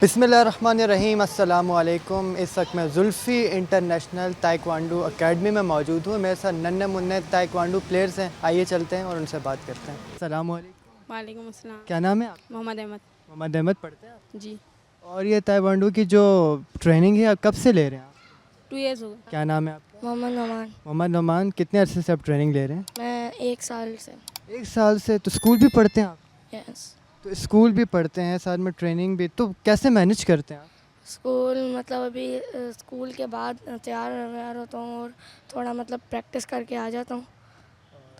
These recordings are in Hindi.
बिस्मिल्लाहिर्रहमानिर्रहीम अस्सलामु अलैकुम। इस वक्त मैं जुल्फ़ी इंटरनेशनल ताइक्वांडो एकेडमी में मौजूद हूँ। मेरे साथ नन्हे मुन्ने ताइक्वांडो प्लेयर्स हैं। आइए चलते हैं और उनसे बात करते हैं। अस्सलामु अलैकुम। वालेकुम अस्सलाम। क्या नाम है आपका? मोहम्मद अहमद। मोहम्मद अहमद पढ़ते हैं आप? जी। और ये ताइक्वांडो की जो ट्रेनिंग है आप कब से ले रहे हैं आप? 2 इयर्स हो गए। क्या नाम है आपका? मोहम्मद नोमान। मोहम्मद नोमान। कितने अरसे से आप ट्रेनिंग ले रहे हैं? मैं 1 साल से। 1 साल से। तो स्कूल भी पढ़ते हैं आप? यस। तो स्कूल भी पढ़ते हैं साथ में ट्रेनिंग भी, तो कैसे मैनेज करते हैं आप? स्कूल मतलब अभी स्कूल के बाद तैयार व्यार होता हूँ और थोड़ा मतलब प्रैक्टिस करके आ जाता हूँ।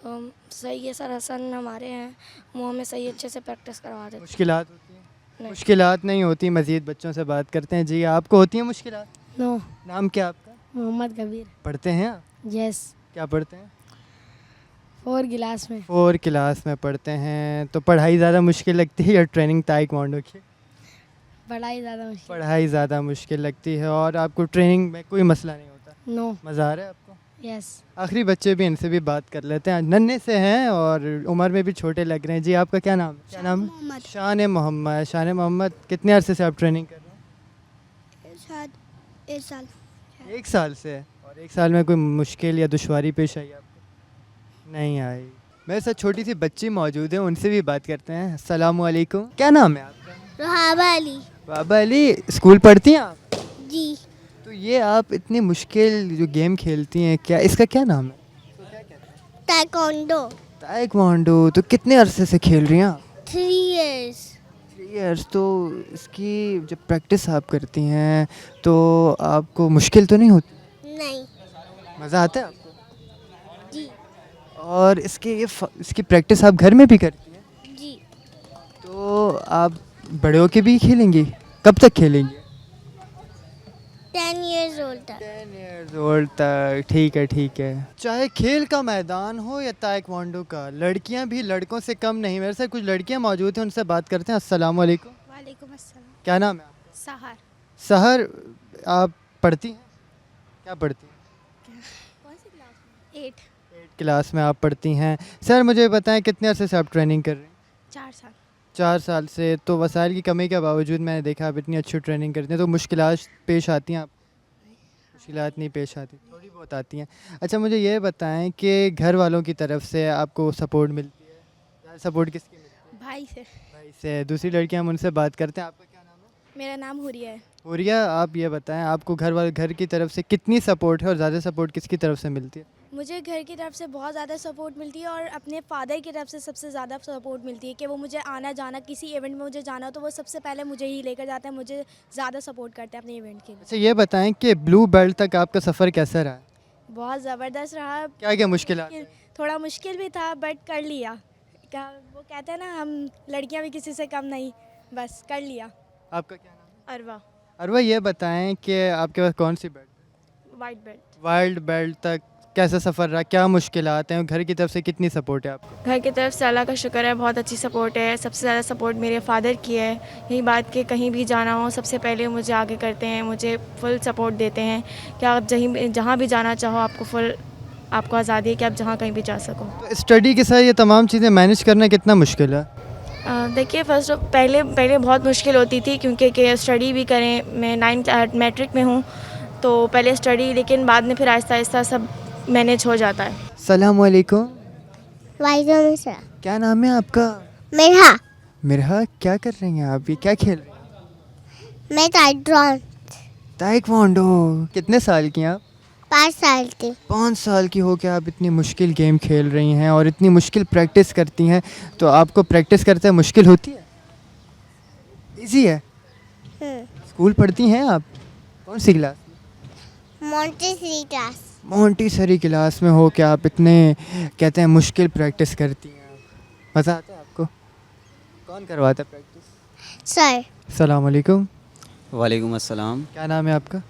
तो सही है सर, हसन हमारे हैं, वो हमें सही अच्छे से प्रैक्टिस करवा देते हैं। मुश्किलात होती हैं? नहीं। मुश्किलात नहीं होती। मज़ीद बच्चों से बात करते हैं। जी, आपको होती हैं मुश्किलात? नो। नाम क्या आपका? मोहम्मद कबीर। पढ़ते हैं आप? यस। क्या पढ़ते हैं? 4 क्लास में। 4 क्लास में पढ़ते हैं। तो पढ़ाई ज़्यादा मुश्किल लगती है या ट्रेनिंग ताइक्वांडो की? पढ़ाई ज़्यादा मुश्किल। पढ़ाई ज़्यादा मुश्किल लगती है। और आपको ट्रेनिंग में कोई मसला नहीं होता? नो। मज़ा आ रहा है आपको? यस। आखिरी बच्चे भी, इनसे भी बात कर लेते हैं। नन्हे से हैं और उम्र में भी छोटे लग रहे हैं। जी, आपका क्या नाम है? क्या नाम है? शान मोहम्मद। शान मोहम्मद, कितने अरसे से आप ट्रेनिंग कर रहे हैं? शायद 1 साल। 1 साल से। और 1 साल में कोई मुश्किल या दुश्वारी पेश आई आपको? नहीं आई। मेरे साथ छोटी सी बच्ची मौजूद है, उनसे भी बात करते हैं। अस्सलामु अलैकुम। क्या नाम है आपका? रोहाबा अली। बाबा अली। स्कूल पढ़ती हैं आप? जी। तो ये आप इतनी मुश्किल जो गेम खेलती हैं, क्या इसका क्या नाम है? ताइक्वांडो। ताइक्वांडो। तो कितने अरसे से खेल रही हैं आप? 3 इयर्स। 3 इयर्स। तो इसकी जब प्रैक्टिस आप करती हैं तो आपको मुश्किल तो नहीं होती? नहीं। मज़ा आता है आपको? जी। और इसकी प्रैक्टिस आप घर में भी करती हैं? जी। तो आप बड़े होके भी खेलेंगी? कब तक खेलेंगी? 10 इयर्स ओल्ड तक। 10 इयर्स ओल्ड तक। ठीक है, ठीक है। चाहे खेल का मैदान हो या ताइक्वांडो का, लड़कियां भी लड़कों से कम नहीं। मेरे साथ कुछ लड़कियां मौजूद हैं, उनसे बात करते हैं। अस्सलाम वालेकुम। वालेकुम अस्सलाम। क्या नाम है आपका? सहर। सहर। आप पढ़ती हैं? क्या पढ़ती हैं? कौन सी क्लास में? 8 क्लास में आप पढ़ती हैं। सर, मुझे बताएं कितने अरसे से आप ट्रेनिंग कर रहे हैं? 4 साल। 4 साल से। तो वसाइल की कमी के बावजूद मैंने देखा आप इतनी अच्छी ट्रेनिंग करते हैं, तो मुश्किलात पेश आती हैं आप? मुश्किलात नहीं पेश आती, थोड़ी बहुत आती हैं। अच्छा, मुझे ये बताएं कि घर वालों की तरफ से आपको सपोर्ट मिलती है? ज़्यादा सपोर्ट किसकी मिलती है? भाई से। भाई से। दूसरी लड़कियां, हम उनसे बात करते हैं। आपका क्या नाम है? मेरा नाम हुरिया है। हुरिया। आप ये बताएं आपको घर की तरफ से कितनी सपोर्ट है और ज़्यादा सपोर्ट किसकी तरफ से मिलती है? मुझे घर की तरफ से बहुत ज़्यादा सपोर्ट मिलती है और अपने फादर की तरफ से सबसे ज़्यादा सपोर्ट मिलती है कि वो मुझे आना जाना, किसी इवेंट में मुझे जाना हो तो वो सबसे पहले मुझे ही लेकर जाते हैं, मुझे ज़्यादा सपोर्ट करते हैं अपने इवेंट के लिए। अच्छा, ये बताएं कि ब्लू बेल्ट तक आपका सफ़र कैसा रहा? बहुत ज़बरदस्त रहा। क्या क्या मुश्किल? थोड़ा मुश्किल भी था बट कर लिया। क्या वो कहते हैं ना, हम लड़कियां भी किसी से कम नहीं, बस कर लिया। आपका क्या नाम है? अरवा। अरवा, ये बताएं कि आपके पास कौन सी बेल्ट है? White belt. वाइल्ड बेल्ट तक कैसा सफ़र रहा? क्या मुश्किलात हैं? घर की तरफ से कितनी सपोर्ट है आपको? घर की तरफ से अल्लाह का शुक्र है, बहुत अच्छी सपोर्ट है। सबसे ज़्यादा सपोर्ट मेरे फादर की है। यही बात कि कहीं भी जाना हो सबसे पहले मुझे आगे करते हैं, मुझे फुल सपोर्ट देते हैं कि आप जहाँ भी जाना चाहो आपको आज़ादी है कि आप जहाँ कहीं भी जा सको। तो स्टडी के साथ ये तमाम चीज़ें मैनेज करना कितना मुश्किल है? देखिए, पहले बहुत मुश्किल होती थी क्योंकि स्टडी भी करें। मैं 9th मैट्रिक में हूँ, तो पहले स्टडी, लेकिन बाद में फिर आहिस्ता आहिस्ता सब मैनेज हो जाता है। अस्सलाम वालेकुम। वालेकुम सलाम। क्या नाम है आपका? मेरा। मिरहा। क्या कर रही हैं आप? ये क्या खेल रही हैं? मैं ताइक्वांडो। कितने साल की हैं आप? 5 साल की। 5 साल की हो के आप इतनी मुश्किल गेम खेल रही हैं और इतनी मुश्किल प्रैक्टिस करती हैं, तो आपको प्रैक्टिस करते मुश्किल होती है? इजी है? स्कूल पढ़ती हैं आप? कौन सी class? Montessori class. Montessori class में हो के आप इतने कहते हैं मुश्किल प्रैक्टिस करती हैं। मज़ा आता है आपको? कौन करवाता है प्रैक्टिस? सर। अस्सलाम वालेकुम। वालेकुम अस्सलाम। क्या नाम है आपका?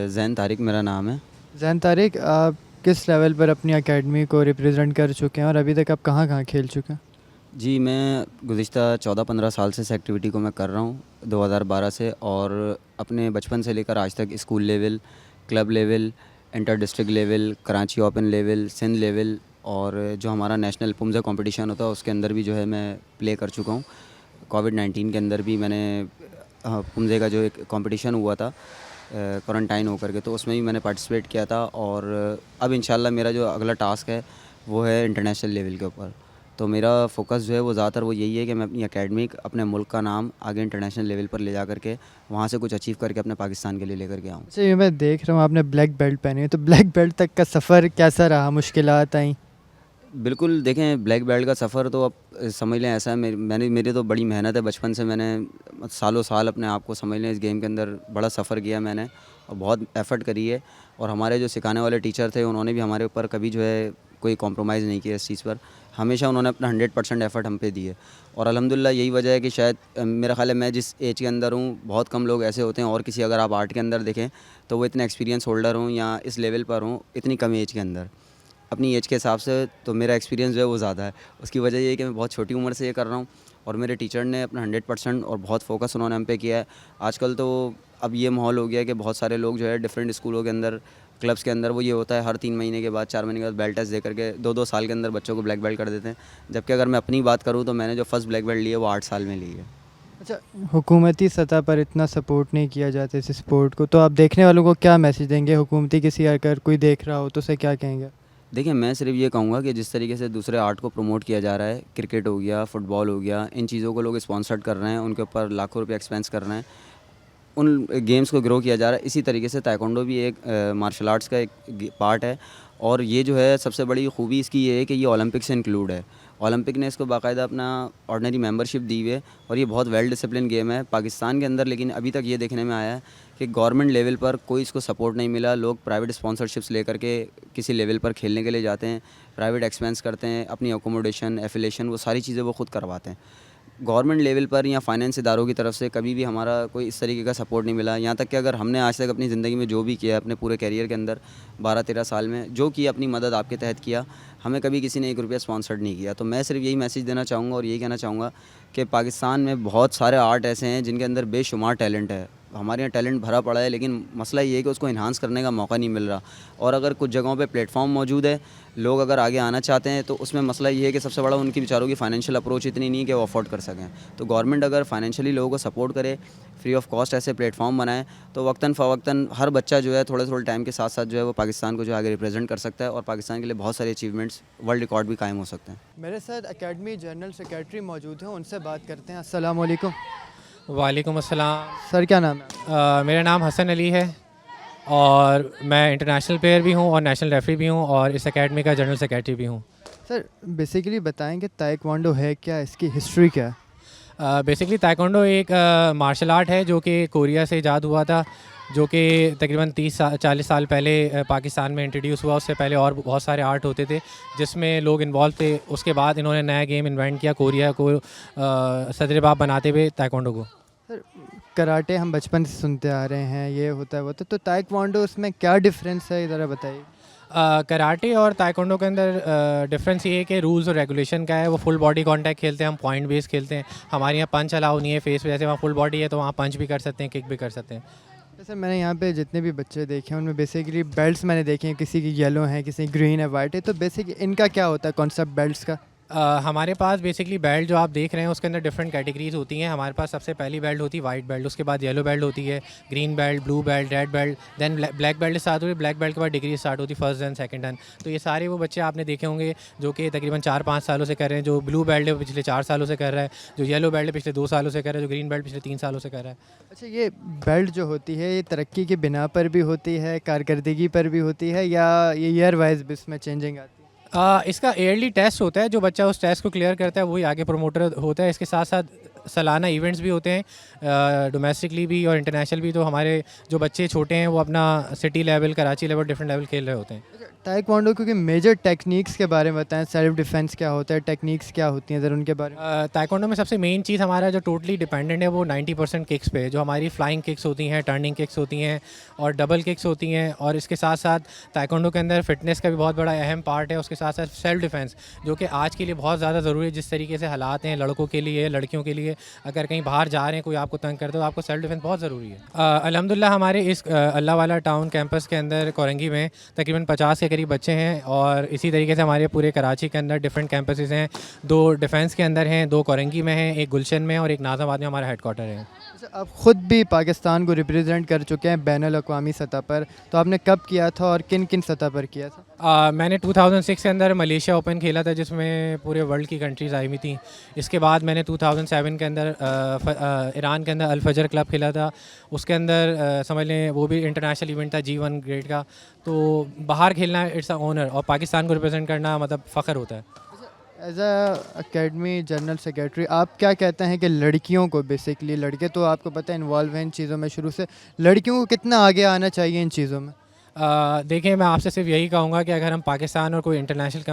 ज़ैन तारिक मेरा नाम है। ज़ैन तारिक। आप किस लेवल पर अपनी एकेडमी को रिप्रेजेंट कर चुके हैं और अभी तक आप कहाँ कहाँ खेल चुके हैं? जी, मैं गुज़िश्ता 14-15 साल से इस एक्टिविटी को मैं कर रहा हूँ, 2012 से। और अपने बचपन से लेकर आज तक school level, club level, inter district level, Karachi open level, Sindh level और जो हमारा नेशनल पुमजा कंपटीशन होता है उसके अंदर भी जो है मैं प्ले कर चुका हूँ। कोविड-19 के अंदर भी मैंने पुमजे का जो एक कंपटीशन हुआ था क्वारंटाइन होकर के, तो उसमें भी मैंने पार्टिसिपेट किया था। और अब इंशाल्लाह मेरा जो अगला टास्क है वो है इंटरनेशनल लेवल के ऊपर। तो मेरा फोकस जो है वो ज़्यादातर वो यही है कि मैं अपनी एकेडमिक अपने मुल्क का नाम आगे इंटरनेशनल लेवल पर ले जा करके वहाँ से कुछ अचीव करके अपने पाकिस्तान के लिए लेकर के आऊँ। अच्छा, ये मैं देख रहा हूँ आपने ब्लैक बेल्ट पहनी है, तो ब्लैक बेल्ट तक का सफ़र कैसा रहा, मुश्किलात आई? बिल्कुल, देखें ब्लैक बेल्ट का सफ़र तो अब समझ लें ऐसा है, मेरी तो बड़ी मेहनत है। बचपन से मैंने सालों साल अपने आप को समझ लें इस गेम के अंदर बड़ा सफ़र किया मैंने, और बहुत एफ़र्ट करी है। और हमारे जो सिखाने वाले टीचर थे उन्होंने भी हमारे ऊपर कभी जो है कोई कॉम्प्रोमाइज़ नहीं किया इस चीज़ पर। हमेशा उन्होंने अपना 100% एफ़र्ट हम पे दिए। और अल्हम्दुलिल्लाह यही वजह है कि शायद मेरा ख़्याल है मैं जिस एज के अंदर हूँ, बहुत कम लोग ऐसे होते हैं, और किसी अगर आप आर्ट के अंदर देखें तो वो इतने एक्सपीरियंस होल्डर हों या इस लेवल पर हों इतनी कम एज के अंदर। अपनी एज के हिसाब से तो मेरा एक्सपीरियंस जो है वो ज़्यादा है। उसकी वजह ये है कि मैं बहुत छोटी उम्र से ये कर रहा हूँ, और मेरे टीचर ने अपना 100% और बहुत फोकस उन्होंने हम पे किया है। आजकल तो अब ये माहौल हो गया है कि बहुत सारे लोग जो है डिफरेंट स्कूलों के अंदर, क्लब्स के अंदर वो ये होता है हर 3 महीने के बाद 4 महीने के बाद बेल्ट टेस्ट दे करके 2-2 साल के अंदर बच्चों को ब्लैक बेल्ट कर देते हैं। जबकि अगर मैं अपनी बात करूँ तो मैंने जो फर्स्ट ब्लैक बेल्ट ली है वो 8 साल में ली है। अच्छा, हुकूमती सतह पर इतना सपोर्ट नहीं किया जाता इस स्पोर्ट को, तो आप देखने वालों को क्या मैसेज देंगे? हुकूमती किसी अगर कोई देख रहा हो तो उसे क्या कहेंगे? देखिए, मैं सिर्फ ये कहूँगा कि जिस तरीके से दूसरे आर्ट को प्रमोट किया जा रहा है, क्रिकेट हो गया, फुटबॉल हो गया, इन चीज़ों को लोग स्पॉन्सर्ड कर रहे हैं, उनके ऊपर लाखों रुपए एक्सपेंस कर रहे हैं, उन गेम्स को ग्रो किया जा रहा है। इसी तरीके से ताइक्वांडो भी एक मार्शल आर्ट्स का एक पार्ट है, और ये जो है सबसे बड़ी खूबी इसकी ये है कि ये ओलंपिक से इंक्लूड है। ओलंपिक ने इसको बाकायदा अपना ऑर्डिनरी मेंबरशिप दी हुई है, और ये बहुत वेल डिसिप्लिन गेम है पाकिस्तान के अंदर। लेकिन अभी तक ये देखने में आया है कि गवर्नमेंट लेवल पर कोई इसको सपोर्ट नहीं मिला। लोग प्राइवेट स्पॉन्सरशिप्स लेकर के किसी लेवल पर खेलने के लिए जाते हैं, प्राइवेट एक्सपेंस करते हैं, अपनी अकोमोडेशन, एफिलेशन, वो सारी चीज़ें वो खुद करवाते हैं। गवर्नमेंट लेवल पर या फाइनेंस इदारों की तरफ से कभी भी हमारा कोई इस तरीके का सपोर्ट नहीं मिला। यहाँ तक कि अगर हमने आज तक अपनी ज़िंदगी में जो भी किया, अपने पूरे कैरियर के अंदर 12-13 साल में जो किया, अपनी मदद आपके तहत किया, हमें कभी किसी ने 1 रुपया स्पॉन्सर्ड नहीं किया। तो मैं सिर्फ यही मैसेज देना चाहूँगा और यही कहना चाहूँगा कि पाकिस्तान में बहुत सारे आर्ट ऐसे हैं जिनके अंदर बेशुमार टैलेंट है। हमारे यहाँ टैलेंट भरा पड़ा है, लेकिन मसला ये है कि उसको इन्हांस करने का मौका नहीं मिल रहा। और अगर कुछ जगहों पे प्लेटफॉर्म मौजूद है, लोग अगर आगे आना चाहते हैं, तो उसमें मसला ये है कि सबसे बड़ा उनकी बेचारों की फाइनेंशियल अप्रोच इतनी नहीं है कि वो अफोर्ड कर सकें। तो गवर्नमेंट अगर फाइनेंशियली लोगों को सपोर्ट करे, फ्री ऑफ कॉस्ट ऐसे प्लेटफॉर्म बनाए, तो वक्तन फ़वक्तन हर बच्चा जो है थोड़े टाइम के साथ साथ जो है वो पाकिस्तान को जो आगे रिप्रेजेंट कर सकता है, और पाकिस्तान के लिए बहुत सारे अचीवमेंट्स, वर्ल्ड रिकॉर्ड भी कायम हो सकते हैं। मेरे साथ एकेडमी जनरल सेक्रेटरी मौजूद हैं, उनसे बात करते हैं। अस्सलाम वालेकुम। वालेकुम अस्सलाम। सर, क्या नाम है? मेरा नाम हसन अली है, और मैं इंटरनेशनल प्लेयर भी हूँ और नेशनल रेफरी भी हूँ, और इस एकेडमी का जनरल सेक्रेटरी भी हूँ। सर, बेसिकली बताएं कि ताइक्वांडो है क्या, इसकी हिस्ट्री क्या है? बेसिकली ताइक्वांडो एक मार्शल आर्ट है जो कि कोरिया से ईजाद हुआ था, जो कि तकरीबन 30-40 साल पहले पाकिस्तान में इंट्रोड्यूस हुआ। उससे पहले और बहुत सारे आर्ट होते थे जिसमें लोग इन्वॉल्व थे। उसके बाद इन्होंने नया गेम इन्वेंट किया, कोरिया को सदरबाब बनाते हुए ताइक्वांडो को। सर, कराटे हम बचपन से सुनते आ रहे हैं, ये होता है वो तो ताइक्वांडो उसमें क्या डिफरेंस है, ज़रा बताइए। कराटे और ताइक्वांडो के अंदर डिफरेंस ये है कि रूल्स और रेगुलेशन का है। वो फुल बॉडी कांटेक्ट खेलते हैं, हम पॉइंट बेस खेलते हैं। हमारे यहाँ पंच अलाउ नहीं है फेस पे, जैसे वहाँ फुल बॉडी है तो वहाँ पंच भी कर सकते हैं, किक भी कर सकते हैं। जैसे मैंने यहाँ पे जितने भी बच्चे देखे हैं उनमें बेसिकली बेल्ट्स मैंने देखे हैं, किसी की येलो है, किसी की ग्रीन है, वाइट है, तो बेसिक इनका क्या होता है कॉन्सेप्ट बेल्ट्स का? हमारे पास बेसिकली बेल्ट जो आप देख रहे हैं उसके अंदर डिफरेंट कैटेगरीज होती हैं। हमारे पास सबसे पहली बेल्ट होती है वाइट बेल्ट, उसके बाद येलो बेल्ट होती है, green belt, blue belt, red belt, then black belt start होती है। ब्लैक बेल्ट के बाद डिग्री स्टार्ट होती है, फर्स्ट डन, सेकंड डन। तो ये सारे वो बच्चे आपने देखे होंगे जो कि तकरीबन 4-5 सालों से कर रहे हैं। जो ब्लू बेल्ट है वो पिछले 4 सालों से कर रहा है, जो येलो बेल्ट है पिछले 2 सालों से कर रहा है, जो ग्रीन बेल्ट पिछले 3 सालों से कर रहा है। अच्छा, ये बेल्ट जो होती है ये तरक्की की बिना पर भी होती है, कारकर्दगी पर भी होती है, या ये ईयर वाइज भी इसमें चेंजिंग आती है? इसका ईयरली टेस्ट होता है, जो बच्चा उस टेस्ट को क्लियर करता है वही आगे प्रोमोटर होता है। इसके साथ साथ सालाना इवेंट्स भी होते हैं, डोमेस्टिकली भी और इंटरनेशनल भी। तो हमारे जो बच्चे छोटे हैं वो अपना city level, Karachi level, different level खेल रहे होते हैं। ताइक्वांडो क्योंकि मेजर टेक्निक्स के बारे में बताएं, सेल्फ डिफेंस क्या होता है, टेक्निक्स क्या होती हैं, ज़रा उनके बारे में। ताइक्वांडो में सबसे मेन चीज़ हमारा जो टोटली डिपेंडेंट है वो 90% किक्स पे है। जो हमारी फ्लाइंग किक्स होती हैं, टर्निंग किक्स होती हैं और डबल किक्स होती हैं। और इसके साथ साथ ताइक्वांडो के अंदर फिटनेस का भी बहुत बड़ा अहम पार्ट है। उसके साथ साथ सेल्फ डिफेंस जो कि आज के लिए बहुत ज़्यादा ज़रूरी है। जिस तरीके से हालात हैं लड़कों के लिए, लड़कियों के लिए, अगर कहीं बाहर जा रहे हैं, कोई आपको तंग करते हो, आपको सेल्फ डिफेंस बहुत ज़रूरी है। अल्हम्दुलिल्लाह हमारे इस अल्लाह वाला टाउन कैंपस के अंदर कोरंगी में तकरीबन 50 के करीब बच्चे हैं। और इसी तरीके से हमारे पूरे कराची के अंदर डिफरेंट कैंपसेस हैं। 2 डिफेंस के अंदर हैं, 2 कोरंगी में हैं, एक गुलशन में और एक नाज़ाबाद में हमारा हेड क्वार्टर है। अच्छा, आप ख़ुद भी पाकिस्तान को रिप्रेजेंट कर चुके हैं बैनुल-अक़वामी सतह पर, तो आपने कब किया था और किन किन सतह पर किया था? मैंने 2006 के अंदर मलेशिया ओपन खेला था जिसमें पूरे वर्ल्ड की कंट्रीज़ आई हुई थी। इसके बाद मैंने 2007 के अंदर ईरान के अंदर अल फजर क्लब खेला था। उसके अंदर समझ लें वो भी इंटरनेशनल इवेंट था G1 ग्रेड का। तो बाहर खेलना इट्स अ ऑनर और पाकिस्तान को रिप्रेजेंट करना मतलब फ़ख्र होता है। As a academy general secretary आप क्या कहते हैं कि लड़कियों को, बेसिकली लड़के तो आपको पता है इन्वॉल्व हैं इन चीज़ों में शुरू से, लड़कियों को कितना आगे आना चाहिए इन चीज़ों में? देखिए मैं आपसे सिर्फ यही कहूँगा कि अगर हम पाकिस्तान और कोई इंटरनेशनल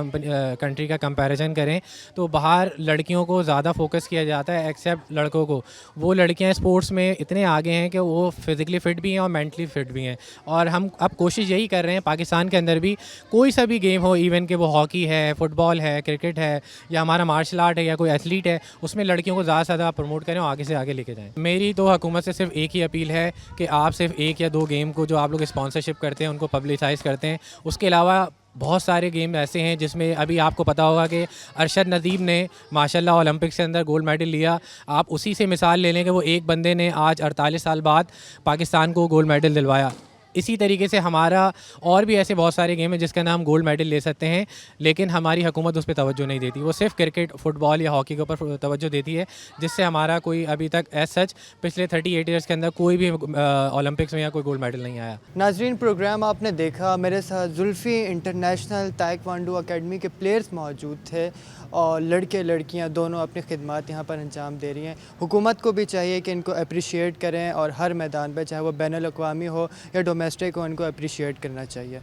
कंट्री का कंपैरिजन करें तो बाहर लड़कियों को ज़्यादा फोकस किया जाता है एक्सेप्ट लड़कों को। वो लड़कियां स्पोर्ट्स में इतने आगे हैं कि वो फिज़िकली फ़िट भी हैं और मेंटली फ़िट भी हैं। और हम अब कोशिश यही कर रहे हैं पाकिस्तान के अंदर भी कोई सा भी गेम हो, इवन कि वो हॉकी है, फ़ुटबॉल है, क्रिकेट है या हमारा मार्शल आर्ट है या कोई एथलीट है, उसमें लड़कियों को ज़्यादा से ज़्यादा प्रमोट करें और आगे से आगे लेके जाएँ। मेरी तो हुकूमत से सिर्फ एक ही अपील है कि आप सिर्फ 1 या 2 गेम को जो आप लोग स्पॉन्सरशिप करते हैं उनको पब्लिसाइज़ करते हैं। उसके अलावा बहुत सारे गेम ऐसे हैं जिसमें अभी आपको पता होगा कि अरशद नदीम ने माशाल्लाह ओलंपिक्स के अंदर गोल्ड मेडल लिया। आप उसी से मिसाल ले लें कि वो एक बंदे ने आज 48 साल बाद पाकिस्तान को गोल्ड मेडल दिलवाया। इसी तरीके से हमारा और भी ऐसे बहुत सारे गेम हैं जिसका नाम गोल्ड मेडल ले सकते हैं, लेकिन हमारी हुकूमत उस पर तवज्जो नहीं देती। वो सिर्फ क्रिकेट, फुटबॉल या हॉकी के ऊपर तवज्जो देती है, जिससे हमारा कोई अभी तक एज सच पिछले 38 ईयर्स के अंदर कोई भी ओलंपिक्स में या कोई गोल्ड मेडल नहीं आया। नाजरीन, प्रोग्राम आपने देखा, मेरे साथ जुल्फ़ी इंटरनेशनल ताइक्वांडो अकेडमी के प्लेयर्स मौजूद थे और लड़के लड़कियां दोनों अपनी खिदमत यहाँ पर अंजाम दे रही हैं। हुकूमत को भी चाहिए कि इनको अप्रिशिएट करें और हर मैदान पर, चाहे वो बैनुल-अक़वामी हो या डोमेस्टिक हो, इनको अप्रिशिएट करना चाहिए।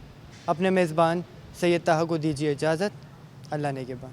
अपने मेज़बान सैयद ताहा को दीजिए इजाज़त। अल्लाह नेगहबान।